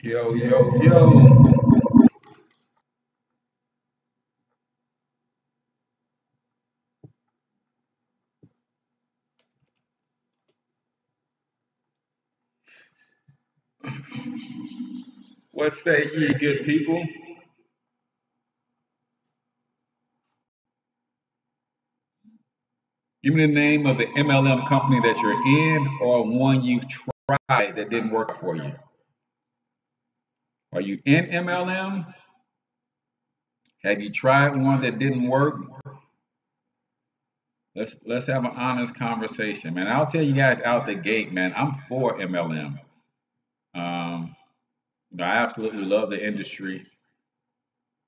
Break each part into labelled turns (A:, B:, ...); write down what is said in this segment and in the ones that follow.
A: Yo, yo, yo. What say ye, good people? Give me the name of the MLM company that you're in or one you've tried that didn't work for you. Are you in MLM? Have you tried one that didn't work? Let's have an honest conversation, man. I'll tell you guys out the gate, man. I'm for MLM. Um, I absolutely love the industry,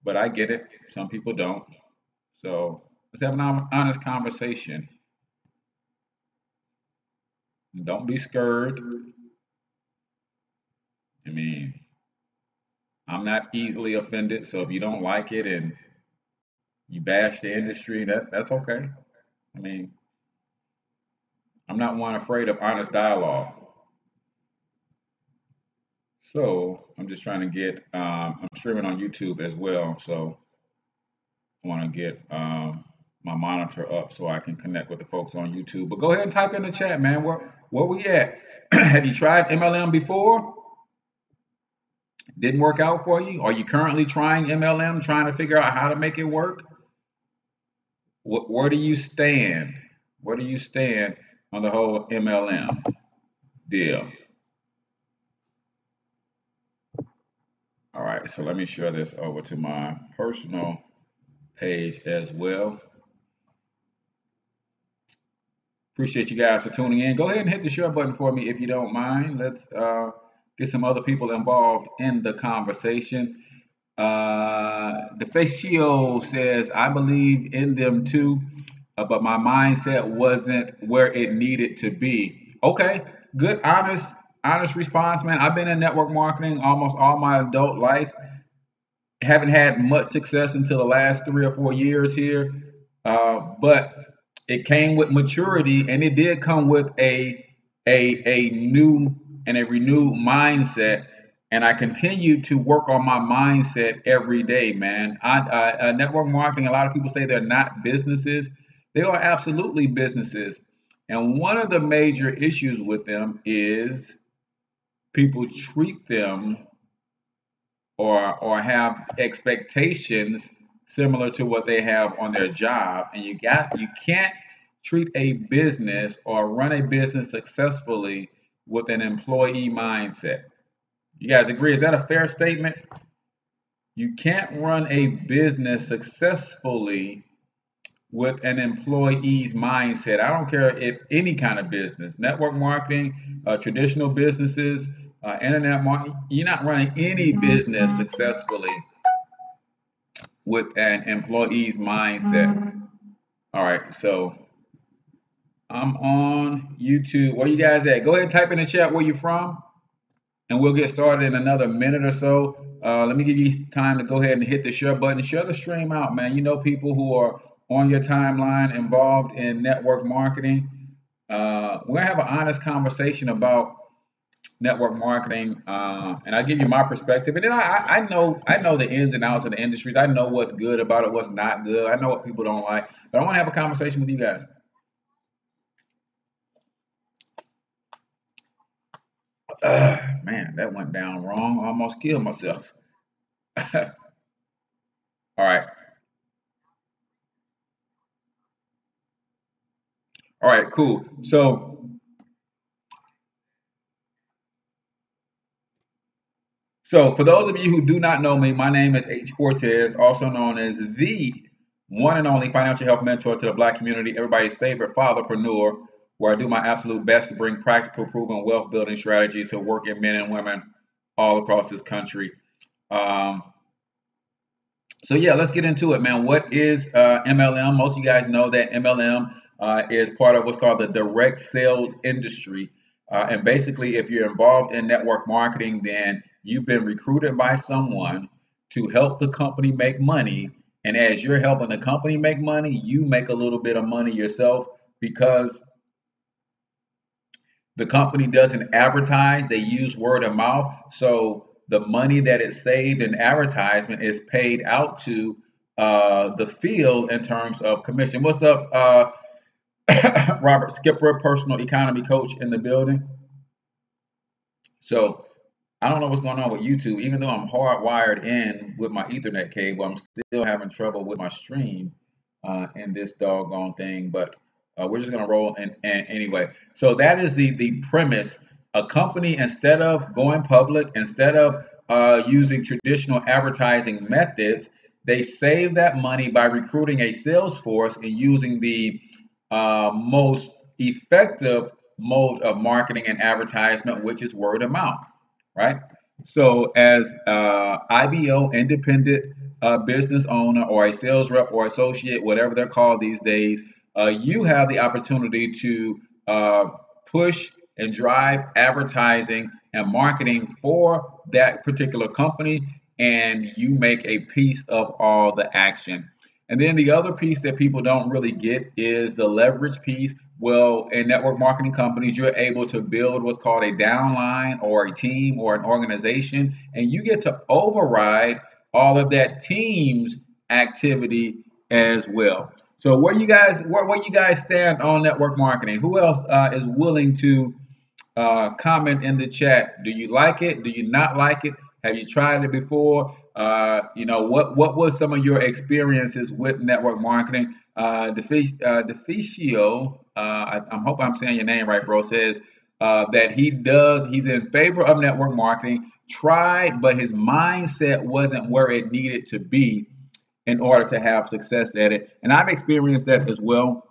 A: but I get it. Some people don't. So let's have an honest conversation. Don't be scared. I mean, I'm not easily offended, so if you don't like it and you bash the industry, that's okay. I mean, I'm not one afraid of honest dialogue. So I'm just trying to get. I'm streaming on YouTube as well, so I want to get my monitor up so I can connect with the folks on YouTube. But go ahead and type in the chat, man. Where we at? Have you tried MLM before? Didn't work out for you? Are you currently trying MLM, trying to figure out how to make it work? Where do you stand? Where do you stand on the whole MLM deal? All right, so let me share this over to my personal page as well. Appreciate you guys for tuning in. Go ahead and hit the share button for me if you don't mind. Let's get some other people involved in the conversation. DeFacio says, I believe in them too, but my mindset wasn't where it needed to be. Okay, good, honest response, man. I've been in network marketing almost all my adult life. Haven't had much success until the last 3 or 4 years here, but it came with maturity, and it did come with a new and a renewed mindset. And I continue to work on my mindset every day, man. Network marketing. A lot of people say they're not businesses. They are absolutely businesses. And one of the major issues with them is people treat them or have expectations similar to what they have on their job, and you can't treat a business or run a business successfully with an employee mindset. You guys agree? Is that a fair statement? You can't run a business successfully with an employee's mindset. I don't care if any kind of business, network marketing, traditional businesses, internet marketing, you're not running any business successfully with an employee's mindset. All right, so I'm on YouTube. Where you guys at? Go ahead and type in the chat where you're from, and we'll get started in another minute or so. Let me give you time to go ahead and hit the share button. Share the stream out, man. You know people who are on your timeline involved in network marketing. We're gonna have an honest conversation about network marketing, and I give you my perspective. And then I know the ins and outs of the industries. I know what's good about it, what's not good. I know what people don't like. But I want to have a conversation with you guys. Man, that went down wrong. I almost killed myself. All right, all right, cool. So for those of you who do not know me, my name is H Cortez, also known as the one and only financial health mentor to the Black community, everybody's favorite fatherpreneur, where I do my absolute best to bring practical, proven wealth building strategies to working men and women all across this country. Um, so yeah, let's get into it, man. What is MLM? Most of you guys know that MLM is part of what's called the direct sales industry. And basically, if you're involved in network marketing, then you've been recruited by someone to help the company make money. And as you're helping the company make money, you make a little bit of money yourself because the company doesn't advertise, they use word of mouth. So the money that is saved in advertisement is paid out to the field in terms of commission. What's up, Robert Skipper, personal economy coach in the building? So I don't know what's going on with YouTube. Even though I'm hardwired in with my Ethernet cable, I'm still having trouble with my stream in this doggone thing. But we're just gonna roll and anyway. So that is the premise. A company, instead of going public, instead of using traditional advertising methods, they save that money by recruiting a sales force and using the most effective mode of marketing and advertisement, which is word of mouth, right? So, as IBO, independent business owner, or a sales rep or associate, whatever they're called these days, you have the opportunity to push and drive advertising and marketing for that particular company, and you make a piece of all the action. And then the other piece that people don't really get is the leverage piece. Well, in network marketing companies, you're able to build what's called a downline or a team or an organization, and you get to override all of that team's activity as well. So, where you guys stand on network marketing? Who else is willing to comment in the chat? Do you like it? Do you not like it? Have you tried it before? What was some of your experiences with network marketing? Deficio, I hope I'm saying your name right, bro, says that he's in favor of network marketing, tried, but his mindset wasn't where it needed to be in order to have success at it. And I've experienced that as well.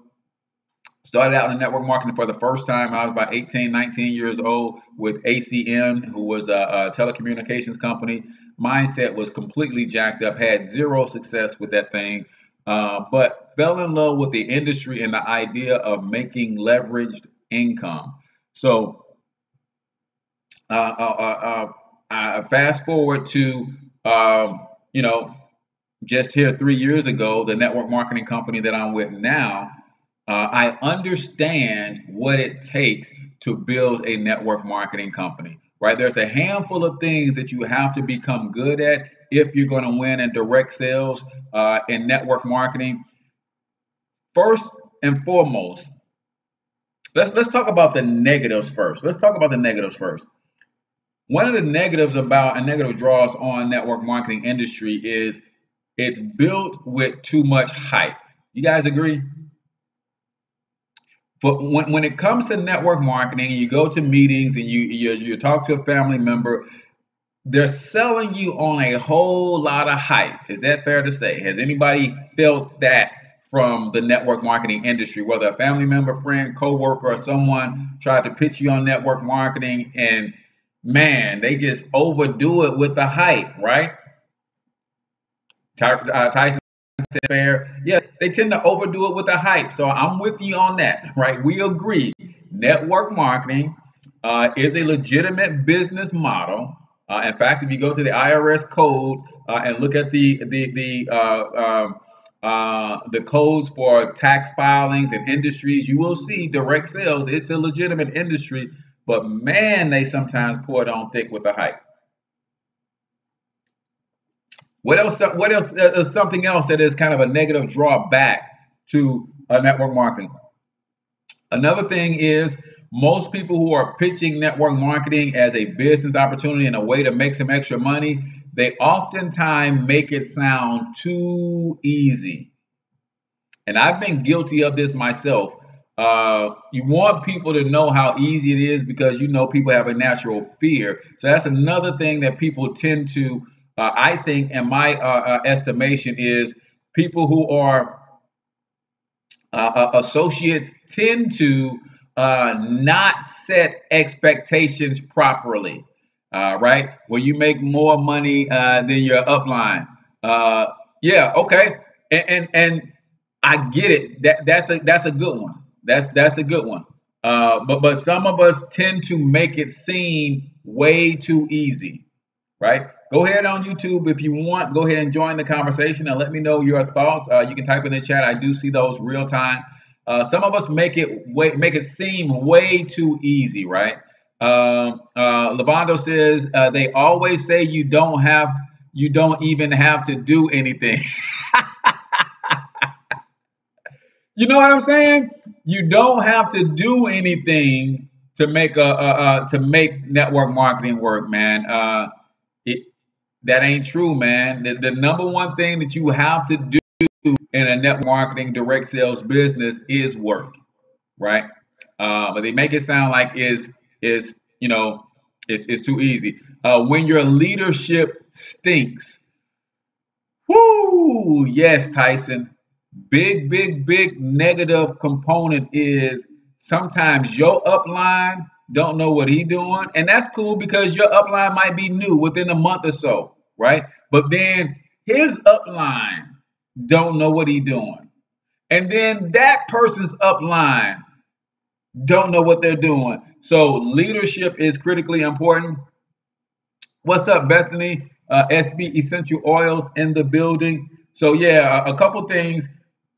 A: Started out in network marketing for the first time. I was about 18, 19 years old with ACM, who was a telecommunications company. Mindset was completely jacked up, had zero success with that thing, but fell in love with the industry and the idea of making leveraged income. So fast forward to, you know, just here 3 years ago, the network marketing company that I'm with now, I understand what it takes to build a network marketing company, right? There's a handful of things that you have to become good at if you're going to win in direct sales in network marketing. First and foremost, let's talk about the negatives first. Let's talk about the negatives first. One of the negatives about and negative draws on network marketing industry is it's built with too much hype. You guys agree? But when it comes to network marketing, you go to meetings and you talk to a family member, they're selling you on a whole lot of hype. Is that fair to say? Has anybody felt that from the network marketing industry, whether a family member, friend, coworker, or someone tried to pitch you on network marketing and man, they just overdo it with the hype, right? Tyson fair. Yeah, they tend to overdo it with the hype. So I'm with you on that, right? We agree. Network marketing is a legitimate business model. In fact, if you go to the IRS code and look at the codes for tax filings and industries, you will see direct sales. It's a legitimate industry, but man, they sometimes pour it on thick with the hype. What else? What else? Is something else that is kind of a negative drawback to network marketing. Another thing is most people who are pitching network marketing as a business opportunity and a way to make some extra money, they oftentimes make it sound too easy. And I've been guilty of this myself. You want people to know how easy it is because you know people have a natural fear. So that's another thing that people tend to, I think, in my estimation, is people who are associates tend to not set expectations properly, right? When you make more money than your upline, yeah, okay, and I get it. That's a good one. That's a good one. But some of us tend to make it seem way too easy, right? Go ahead on YouTube if you want. Go ahead and join the conversation and let me know your thoughts. You can type in the chat. I do see those real time. Some of us make it seem way too easy, right? Lavando says they always say you don't even have to do anything. You know what I'm saying? You don't have to do anything to make to make network marketing work, man. It That ain't true, man. The number one thing that you have to do in a network marketing direct sales business is work, right? But they make it sound like is it's too easy. When your leadership stinks, whoo, yes, Tyson. Big negative component is sometimes your upline don't know what he doing, and that's cool because your upline might be new within a month or so, right? But then his upline don't know what he doing, and then that person's upline don't know what they're doing. So leadership is critically important. What's up, Bethany? SB Essential Oils in the building. So yeah, a couple things.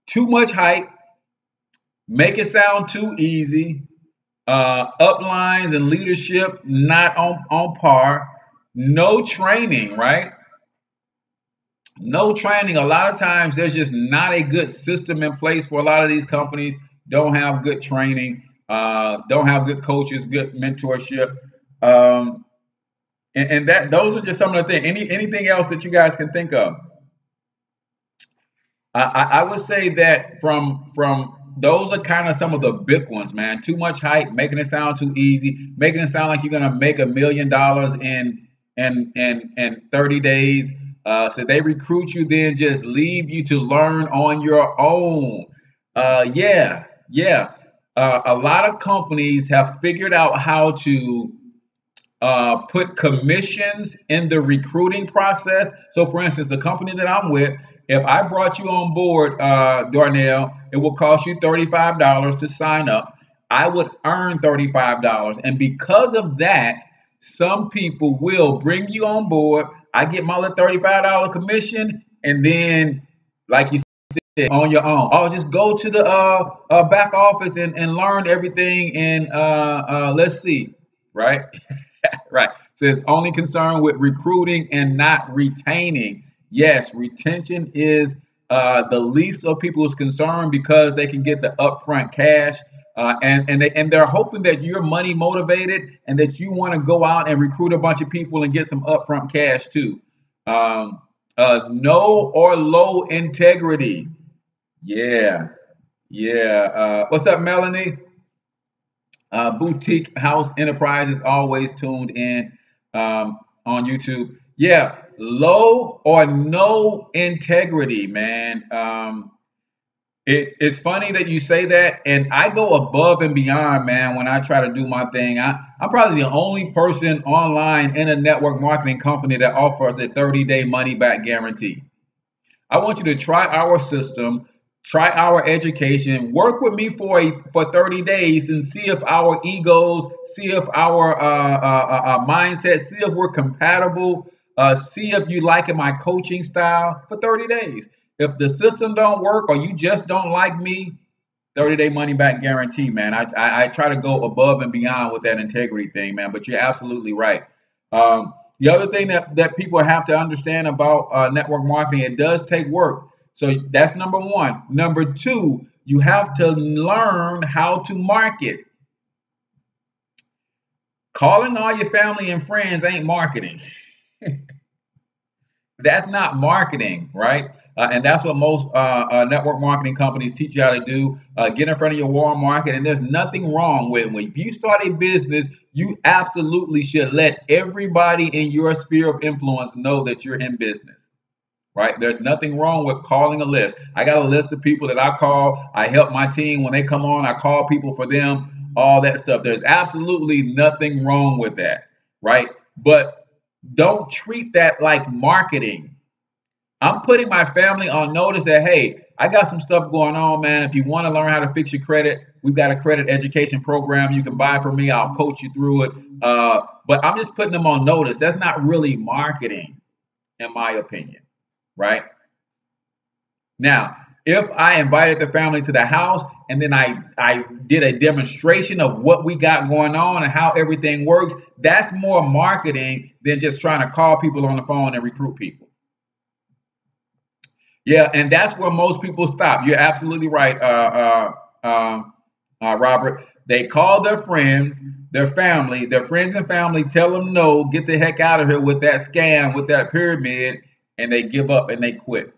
A: Too much hype, make it sound too easy. Uplines and leadership not on par. No training, right? No training. A lot of times there's just not a good system in place for a lot of these companies. Don't have good training. Don't have good coaches, good mentorship. Um, and that those are just some of the things. Anything else that you guys can think of? I would say that from those are kind of some of the big ones, man. Too much hype, making it sound too easy, making it sound like you're gonna make $1 million in 30 days. So they recruit you, then just leave you to learn on your own. Yeah. A lot of companies have figured out how to put commissions in the recruiting process. So, for instance, the company that I'm with, if I brought you on board, Darnell, it will cost you $35 to sign up. I would earn $35. And because of that, some people will bring you on board. I get my little $35 commission, and then, like you said, on your own. Oh, just go to the back office and learn everything. And let's see, right? Right. So it's only concerned with recruiting and not retaining. Yes, retention is the least of people's concern because they can get the upfront cash. They're hoping that you're money motivated and that you want to go out and recruit a bunch of people and get some upfront cash too. No or low integrity. Yeah, yeah. What's up, Melanie? Boutique House Enterprises always tuned in on YouTube. Yeah, low or no integrity, man. It's funny that you say that, and I go above and beyond, man. When I try to do my thing, I'm probably the only person online in a network marketing company that offers a 30-day money back guarantee. I want you to try our system, try our education, work with me for 30 days and see if our egos, see if our mindset, see if we're compatible, see if you like my coaching style for 30 days. If the system don't work or you just don't like me, 30-day money back guarantee, man. I try to go above and beyond with that integrity thing, man. But you're absolutely right. The other thing that people have to understand about network marketing, it does take work. So that's number one. Number two, you have to learn how to market. Calling all your family and friends ain't marketing. That's not marketing, right? And that's what most network marketing companies teach you how to do. Get in front of your warm market, and there's nothing wrong with when you start a business, you absolutely should let everybody in your sphere of influence know that you're in business, right? There's nothing wrong with calling a list. I got a list of people that I call. I help my team when they come on. I call people for them, all that stuff. There's absolutely nothing wrong with that, right? But don't treat that like marketing. I'm putting my family on notice that, hey, I got some stuff going on, man. If you want to learn how to fix your credit, we've got a credit education program you can buy from me. I'll coach you through it. But I'm just putting them on notice. That's not really marketing, in my opinion, right? Now, If I invited the family to the house and then I did a demonstration of what we got going on and how everything works, that's more marketing than just trying to call people on the phone and recruit people. Yeah, and that's where most people stop. You're absolutely right, Robert. They call their friends and family tell them no, get the heck out of here with that scam, with that pyramid, and they give up and they quit.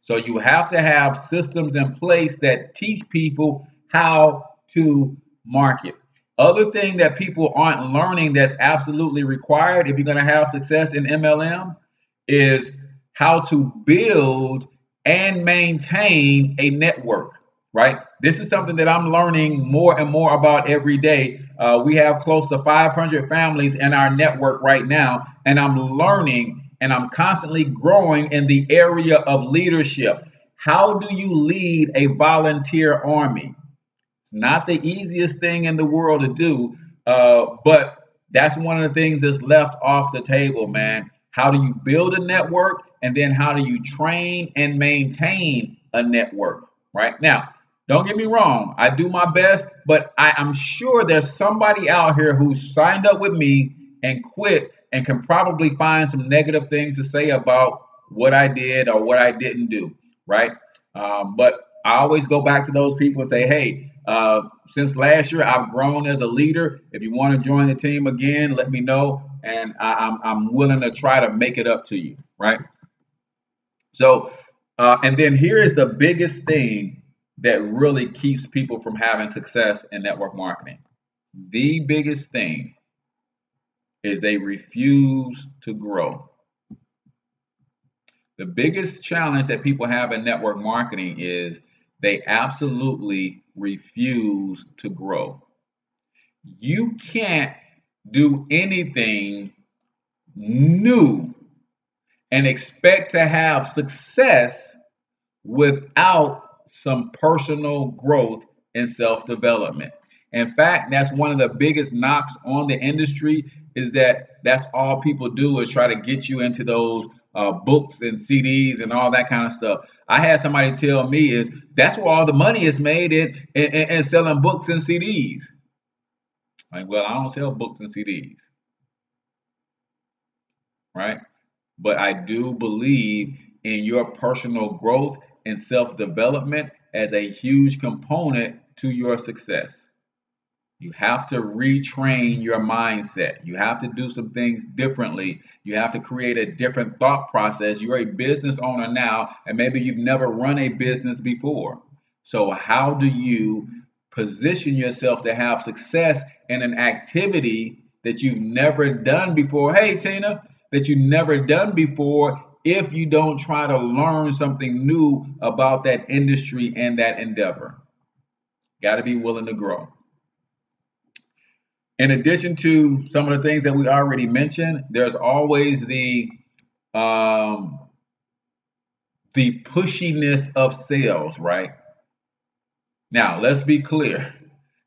A: So you have to have systems in place that teach people how to market. Other thing that people aren't learning that's absolutely required if you're going to have success in MLM is how to build and maintain a network, right? This is something that I'm learning more and more about every day. We have close to 500 families in our network right now, and I'm learning and I'm constantly growing in the area of leadership. How do you lead a volunteer army? It's not the easiest thing in the world to do, but that's one of the things that's left off the table, man. How do you build a network, and then how do you train and maintain a network? Right now, don't get me wrong, I do my best, but I'm sure there's somebody out here who signed up with me and quit and can probably find some negative things to say about what I did or what I didn't do, right? But I always go back to those people and say, hey, since last year, I've grown as a leader. If you want to join the team again, let me know, and I'm willing to try to make it up to you, right? So, and then here is the biggest thing that really keeps people from having success in network marketing. The biggest thing is they refuse to grow. The biggest challenge that people have in network marketing is they absolutely refuse to grow. You can't do anything new and expect to have success without some personal growth and self-development. In fact, that's one of the biggest knocks on the industry is that that's all people do is try to get you into those books and CDs and all that kind of stuff. I had somebody tell me is that's where all the money is made in selling books and CDs. Like, well, I don't sell books and CDs, right? But I do believe in your personal growth and self development as a huge component to your success. You have to retrain your mindset. You have to do some things differently. You have to create a different thought process. You're a business owner now, and maybe you've never run a business before. So, how do you position yourself to have success in an activity that you've never done before? Hey, Tina, that you've never done before if you don't try to learn something new about that industry and that endeavor. Got to be willing to grow. In addition to some of the things that we already mentioned, there's always um, the pushiness of sales, right? Now, let's be clear.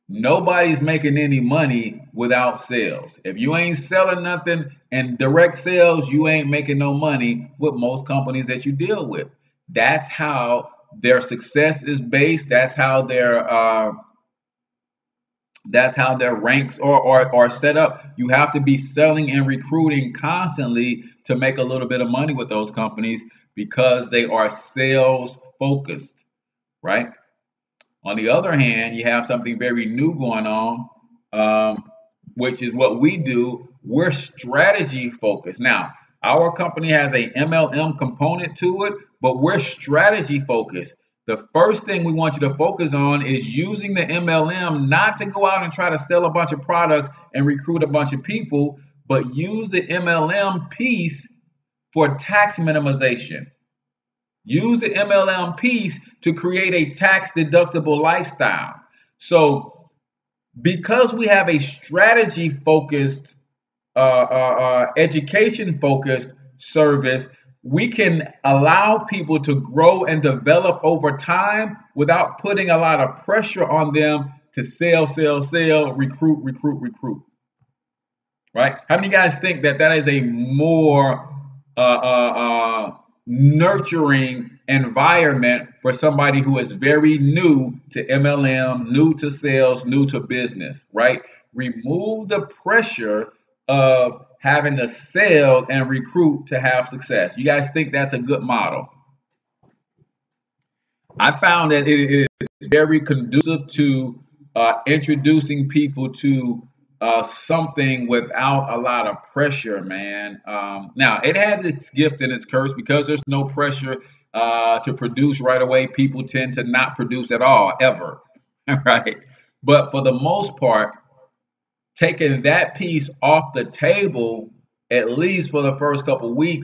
A: Nobody's making any money without sales. If you ain't selling nothing in direct sales, you ain't making no money with most companies that you deal with. That's how their success is based. That's how their ranks are set up. You have to be selling and recruiting constantly to make a little bit of money with those companies because they are sales focused, right? On the other hand, you have something very new going on, which is what we do. We're strategy focused. Now, our company has a MLM component to it, but we're strategy focused. The first thing we want you to focus on is using the MLM not to go out and try to sell a bunch of products and recruit a bunch of people, but use the MLM piece for tax minimization. Use the MLM piece to create a tax deductible lifestyle. So, because we have a strategy focused, education focused service, we can allow people to grow and develop over time without putting a lot of pressure on them to sell, recruit. Right? How many guys think that that is a more nurturing environment for somebody who is very new to MLM, new to sales, new to business, right? Remove the pressure of having to sell and recruit to have success. You guys think that's a good model? I found that it is very conducive to introducing people to something without a lot of pressure, man. Now, it has its gift and its curse because there's no pressure to produce right away. People tend to not produce at all, ever. Right? But for the most part, taking that piece off the table, at least for the first couple weeks,